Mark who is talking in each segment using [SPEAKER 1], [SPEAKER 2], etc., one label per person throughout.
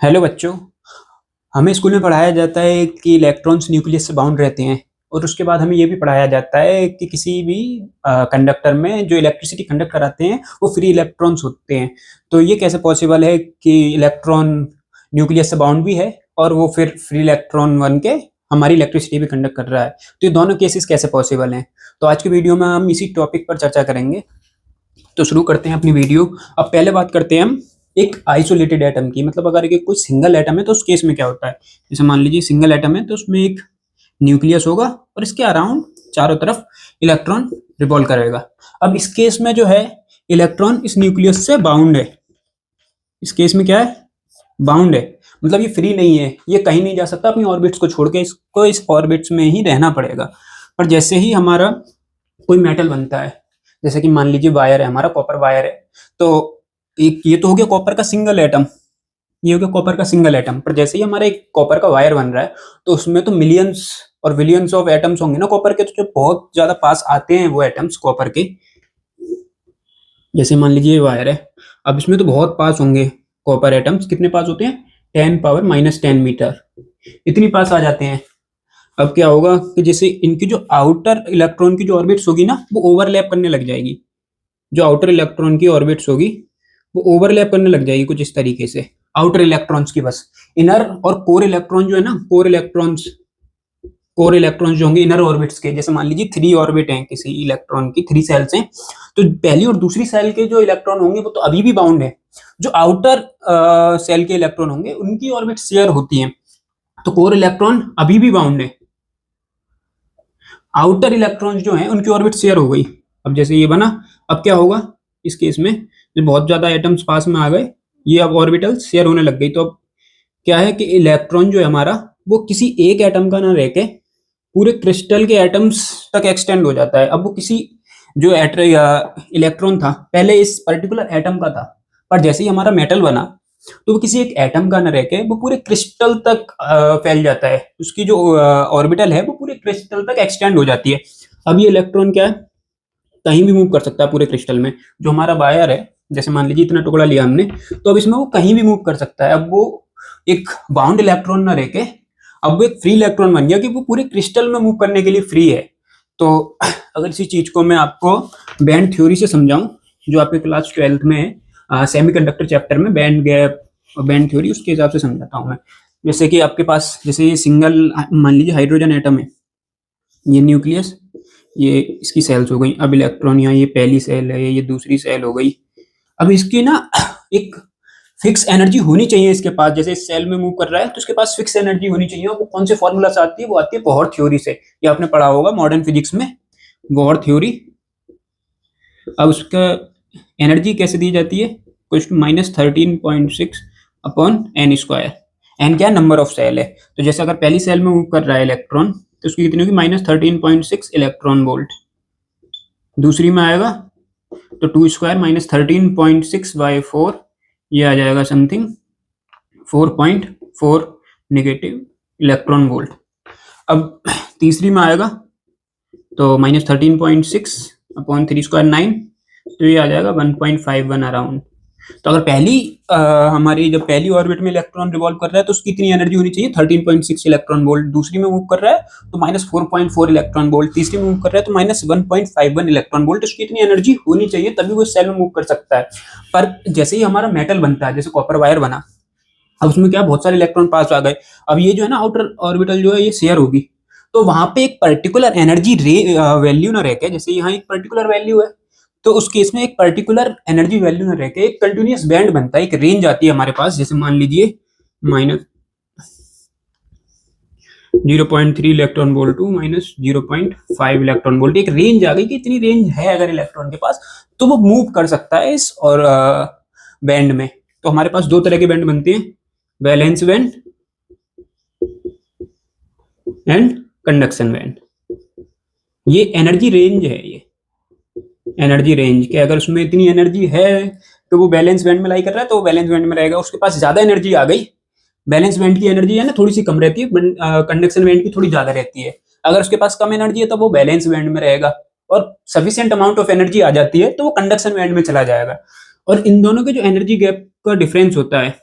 [SPEAKER 1] Hello बच्चों। हमें school में पढ़ाया जाता है कि इलेक्ट्रॉन्स न्यूक्लियस से बाउंड रहते हैं और उसके बाद हमें ये भी पढ़ाया जाता है कि किसी भी कंडक्टर में जो इलेक्ट्रिसिटी कंडक्ट कराते हैं वो फ्री इलेक्ट्रॉन्स होते हैं। तो ये कैसे पॉसिबल है कि इलेक्ट्रॉन न्यूक्लियस से बाउंड भी है और वो फिर फ्री इलेक्ट्रॉन बन के हमारी इलेक्ट्रिसिटी भी कंडक्ट कर रहा है। तो ये दोनों केसेस कैसे पॉसिबल हैं? तो आज की वीडियो में हम इसी टॉपिक पर चर्चा करेंगे। तो शुरू करते हैं अपनी वीडियो। अब पहले बात करते हैं हम एक आइसोलेटेड एटम की, मतलब अगर एक कोई सिंगल एटम है तो उस केस में क्या होता है। जैसे मान लीजिए सिंगल एटम है तो उसमें एक न्यूक्लियस होगा और इसके अराउंड चारों तरफ इलेक्ट्रॉन रिवॉल्व करेगा। अब इस केस में जो है इलेक्ट्रॉन इस न्यूक्लियस से बाउंड है। इस केस में क्या है? बाउंड है, मतलब ये फ्री नहीं है, ये कहीं नहीं जा सकता अपनी ऑर्बिट्स को छोड़ के, इसको इस ऑर्बिट्स में ही रहना पड़ेगा। पर जैसे ही हमारा कोई मेटल बनता है, जैसे कि मान लीजिए वायर है, हमारा कॉपर वायर है, तो एक ये तो हो गया कॉपर का सिंगल एटम, ये हो गया कॉपर का सिंगल एटम। पर जैसे ही हमारा एक कॉपर का वायर बन रहा है तो उसमें तो मिलियंस और बिलियंस ऑफ एटम्स होंगे ना कॉपर के, तो जो बहुत ज्यादा पास आते हैं वो एटम्स कॉपर के। जैसे मान लीजिए ये वायर है, अब इसमें तो बहुत पास होंगे कॉपर एटम्स। कितने पास होते हैं? 10⁻⁻10 मीटर, इतनी पास आ जाते हैं। अब क्या होगा कि जैसे इनकी जो आउटर इलेक्ट्रॉन की जो ऑर्बिट्स होगी ना वो ओवरलैप करने लग जाएगी। जो आउटर इलेक्ट्रॉन की ऑर्बिट्स होगी वो ओवरलैप करने लग जाएगी कुछ इस तरीके से आउटर इलेक्ट्रॉन्स की। बस इनर और कोर इलेक्ट्रॉन जो है ना, कोर इलेक्ट्रॉन्स जो होंगे इनर ऑर्बिट्स के, जैसे मान लीजिए 3 ऑर्बिट हैं किसी इलेक्ट्रॉन की, 3 सेल्स हैं, तो पहली और दूसरी सेल के जो इलेक्ट्रॉन होंगे वो तो अभी भी बाउंड है। जो आउटर सेल के इलेक्ट्रॉन होंगे उनकी ऑर्बिट शेयर होती है, तो कोर इलेक्ट्रॉन अभी भी बाउंड है। आउटर इलेक्ट्रॉन्स जो हैं उनकी ऑर्बिट शेयर हो गई। अब जैसे ये बना, अब क्या होगा इस केस में, जो बहुत ज्यादा एटम्स पास में आ गए, ये अब ऑर्बिटल शेयर होने लग गई। तो अब क्या है कि इलेक्ट्रॉन जो है हमारा वो किसी एक एटम का ना रह के पूरे क्रिस्टल के एटम्स तक एक्सटेंड हो जाता है। अब वो किसी जो इलेक्ट्रॉन था पहले इस पर्टिकुलर एटम का था, पर जैसे ही हमारा मेटल बना तो वो किसी एक एटम का न रह के वो पूरे क्रिस्टल तक फैल जाता है। उसकी जो ऑर्बिटल है वो पूरे क्रिस्टल तक एक्सटेंड हो जाती है। अब ये इलेक्ट्रॉन क्या है, कहीं भी मूव कर सकता है पूरे क्रिस्टल में। जो हमारा वायर है, जैसे मान लीजिए इतना टुकड़ा लिया हमने, तो अब इसमें वो कहीं भी मूव कर सकता है। अब वो एक बाउंड इलेक्ट्रॉन ना रह के अब वो एक फ्री इलेक्ट्रॉन बन गया कि वो पूरे क्रिस्टल में मूव करने के लिए फ्री है। तो अगर इसी चीज को मैं आपको बैंड थ्योरी से समझाऊं, जो आपके क्लास 12th में है, सेमीकंडक्टर चैप्टर में बैंड गैप और बैंड थ्योरी, उसके हिसाब से समझाता हूँ मैं। जैसे कि आपके पास जैसे ये सिंगल मान लीजिए हाइड्रोजन एटम है, ये न्यूक्लियस, ये इसकी सेल्स हो गई। अब इलेक्ट्रॉन यहाँ, ये पहली सेल है, ये दूसरी सेल हो गई। अब इसकी ना एक फिक्स एनर्जी होनी चाहिए इसके पास। जैसे इस सेल में मूव कर रहा है तो इसके पास फिक्स एनर्जी होनी चाहिए। और वो कौन से फॉर्मूला से आती है? वो आती है बोहर थ्योरी से। ये आपने पढ़ा होगा मॉडर्न फिजिक्स में, बोहर थ्योरी। अब उसका एनर्जी कैसे दी जाती है? कुछ -13.6 अपॉन एन स्क्वायर। एन क्या? नंबर ऑफ सेल है। तो जैसे अगर पहली सेल में मूव कर रहा है इलेक्ट्रॉन तो उसकी कितनी होगी? -13.6 इलेक्ट्रॉन वोल्ट। दूसरी में आएगा तो 2 स्क्वायर -13.6/4, ये आ जाएगा समथिंग 4.4 नेगेटिव इलेक्ट्रॉन वोल्ट। अब तीसरी में आएगा तो -13.6/3 स्क्वायर 9, तो ये आ जाएगा 1.51 अराउंड। तो अगर हमारी जब पहली ऑर्बिट में इलेक्ट्रॉन रिवॉल्व कर रहा है तो उसकी इतनी एनर्जी होनी चाहिए 13.6 इलेक्ट्रॉन वोल्ट। दूसरी में मूव कर रहा है तो -4.4 इलेक्ट्रॉन वोल्ट। तीसरी में मूव कर रहा है तो -1.51 इलेक्ट्रॉन वोल्ट। उसकी इतनी एनर्जी होनी चाहिए तभी वो सेल में मूव कर सकता है। पर जैसे ही हमारा मेटल बनता है, जैसे कॉपर वायर बना, अब उसमें क्या बहुत सारे इलेक्ट्रॉन पास आ गए। अब ये जो है ना आउटर ऑर्बिटल जो है ये शेयर होगी, तो वहां पे एक पर्टिकुलर एनर्जी वैल्यू ना रह के, जैसे यहाँ एक पर्टिकुलर वैल्यू है तो उस केस में एक पर्टिकुलर एनर्जी वैल्यू ना रह के एक कंटिन्यूअस बैंड बनता है, एक रेंज आती है हमारे पास। जैसे मान लीजिए -0.3 electron volt to -0.5 electron volt, एक रेंज आ गई कि इतनी रेंज है अगर इलेक्ट्रॉन के पास तो वो मूव कर सकता है इस और बैंड में। तो हमारे पास दो तरह के बैंड बनते हैं, valence band and conduction band. ये एनर्जी रेंज है, ये एनर्जी रेंज के अगर उसमें इतनी एनर्जी है तो वो बैलेंस बैंड में लाई कर रहा है तो वो बैलेंस बैंड में रहेगा। उसके पास ज्यादा एनर्जी आ गई, बैलेंस बैंड की एनर्जी है ना थोड़ी सी कम रहती है, कंडक्शन बैंड की थोड़ी ज्यादा रहती है। अगर उसके पास कम एनर्जी है तो वो बैलेंस बैंड में रहेगा, और सफिशिएंट अमाउंट ऑफ एनर्जी आ जाती है तो वो कंडक्शन बैंड में चला जाएगा। और इन दोनों के जो एनर्जी गैप का डिफरेंस होता है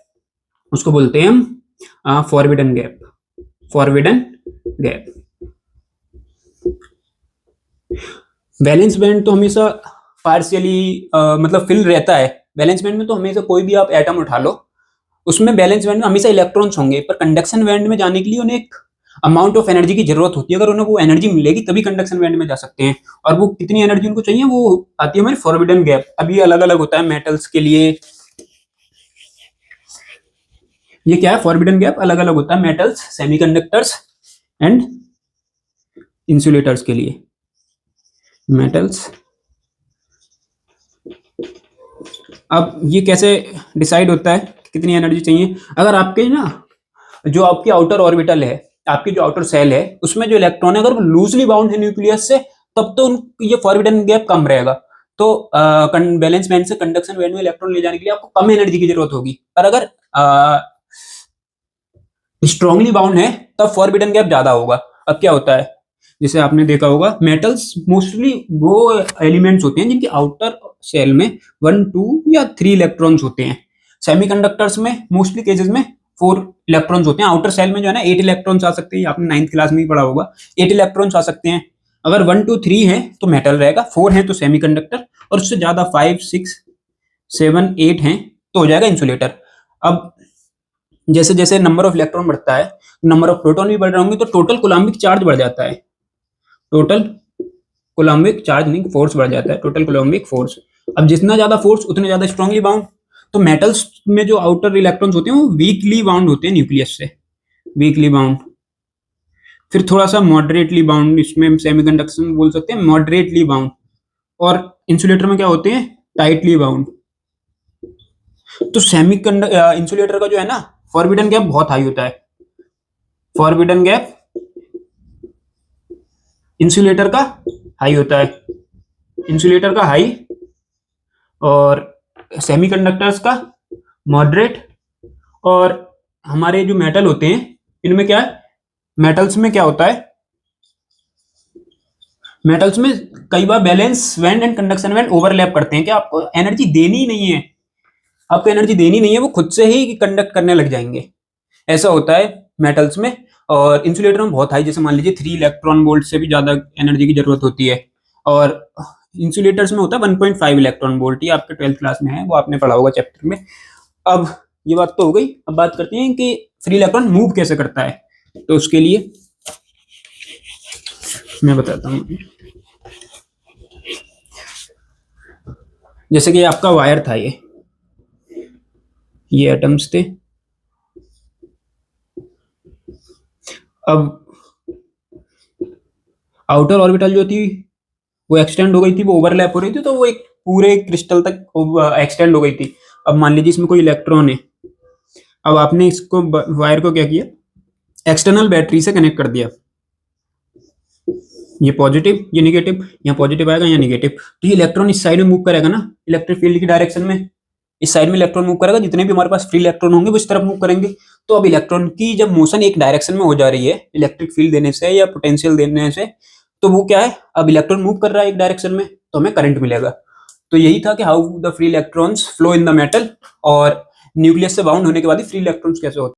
[SPEAKER 1] उसको बोलते हैं हम forbidden gap, forbidden gap. Valence band तो हमेशा पार्शियली मतलब फिल रहता है। वैलेंस बैंड में तो हमेशा कोई भी आप एटम उठा लो, उसमें वैलेंस बैंड में हमेशा इलेक्ट्रॉन्स होंगे, पर कंडक्शन बैंड में जाने के लिए उन्हें एक अमाउंट ऑफ एनर्जी की जरूरत होती है। अगर उन्हें वो एनर्जी मिलेगी तभी कंडक्शन बैंड में जा सकते हैं, और वो कितनी एनर्जी उनको चाहिए वो आती है हमारी फॉरबिडन गैप। अभी अलग अलग होता है मेटल्स के लिए, ये क्या है फॉरबिडन गैप, अलग अलग होता है मेटल्स, सेमीकंडक्टर्स एंड इंसुलेटर्स के लिए। मेटल्स, अब ये कैसे डिसाइड होता है कितनी एनर्जी चाहिए? अगर आपके ना जो आपकी आउटर ऑर्बिटल है, आपकी जो आउटर सेल है, उसमें जो इलेक्ट्रॉन है अगर वो लूजली बाउंड है न्यूक्लियस से, तब तो ये फॉरबिडन गैप कम रहेगा। तो वैलेंस बैंड से कंडक्शन बैंड में इलेक्ट्रॉन ले जाने के लिए आपको कम एनर्जी की जरूरत होगी, पर अगर स्ट्रांगली बाउंड है तब फॉरबिडन गैप ज्यादा होगा। अब क्या होता है, जैसे आपने देखा होगा मेटल्स मोस्टली वो एलिमेंट्स होते हैं जिनकी आउटर सेल में 1, 2 या 3 इलेक्ट्रॉन्स होते हैं। सेमीकंडक्टर्स में मोस्टली केसेस में 4 इलेक्ट्रॉन्स होते हैं। आउटर सेल में जो है ना 8 इलेक्ट्रॉन्स आ सकते हैं, आपने 9th क्लास में ही पढ़ा होगा, 8 इलेक्ट्रॉन्स आ सकते हैं। अगर 1, 2, 3 है तो मेटल रहेगा, 4 है तो सेमीकंडक्टर, और उससे ज्यादा 5, 6, 7, 8 हैं तो हो जाएगा इंसुलेटर। अब जैसे जैसे नंबर ऑफ इलेक्ट्रॉन बढ़ता है, नंबर ऑफ प्रोटॉन भी बढ़ रहे होंगे, तो टोटल कूलम्बिक चार्ज बढ़ जाता है। टोटल कूलम्बिक चार्ज नहीं, फोर्स बढ़ जाता है, टोटल कूलम्बिक फोर्स। अब जितना ज्यादा फोर्स उतने ज्यादा स्ट्रांगली बाउंड। तो मेटल्स में जो आउटर इलेक्ट्रॉन्स होते हैं वो वीकली बाउंड होते हैं न्यूक्लियस से, वीकली बाउंड। फिर थोड़ा सा मॉडरेटली बाउंड, इसमें सेमीकंडक्टर बोल सकते हैं मॉडरेटली बाउंड। और इंसुलेटर में क्या होते हैं, टाइटली बाउंड। तो इंसुलेटर का जो है ना फॉरबिडन गैप बहुत हाई होता है। फॉरबिडन गैप इंसुलेटर का हाई होता है, इंसुलेटर का हाई, और सेमीकंडक्टर्स का मॉडरेट। और हमारे जो मेटल होते हैं इनमें क्या है, मेटल्स में क्या होता है, मेटल्स में कई बार valence band and conduction band overlap करते हैं कि आपको एनर्जी देनी ही नहीं है, आपको एनर्जी देनी नहीं है, वो खुद से ही कंडक्ट करने लग जाएंगे। ऐसा होता है मेटल्स में। और इंसुलेटर में बहुत हाई, जैसे मान लीजिए 3 इलेक्ट्रॉन वोल्ट से भी ज्यादा एनर्जी की जरूरत होती है। और इंसुलेटर्स में होता है 1.5 इलेक्ट्रॉन वोल्ट, ये आपके 12th क्लास में है, वो आपने पढ़ा होगा चैप्टर में। अब ये बात तो हो गई, अब बात करते हैं कि फ्री इलेक्ट्रॉन मूव कैसे करता है। तो उसके लिए मैं बताता हूँ। जैसे कि आपका वायर था, ये एटम्स थे। अब आउटर ऑर्बिटल जो थी वो एक्सटेंड हो गई थी, वो ओवरलैप हो रही थी, तो वो एक पूरे क्रिस्टल तक एक्सटेंड हो गई थी। अब मान लीजिए इसमें कोई इलेक्ट्रॉन है, अब आपने इसको वायर को क्या किया, एक्सटर्नल बैटरी से कनेक्ट कर दिया। ये पॉजिटिव, ये निगेटिव, यहाँ पॉजिटिव आएगा, यहाँ निगेटिव। तो ये इलेक्ट्रॉन इस साइड में मूव करेगा ना, इलेक्ट्रिक फील्ड की डायरेक्शन में, इस साइड में इलेक्ट्रॉन मूव करेगा, जितने भी हमारे पास फ्री इलेक्ट्रॉन होंगे वो इस तरफ मूव करेंगे। तो अब इलेक्ट्रॉन की जब मोशन एक डायरेक्शन में हो जा रही है इलेक्ट्रिक फील्ड देने से या पोटेंशियल देने से, तो वो क्या है, अब इलेक्ट्रॉन मूव कर रहा है एक डायरेक्शन में, तो हमें करंट मिलेगा। तो यही था कि how the free electrons flow in the metal, और न्यूक्लियस से बाउंड होने के बाद ही फ्री इलेक्ट्रॉन्स कैसे होते हैं।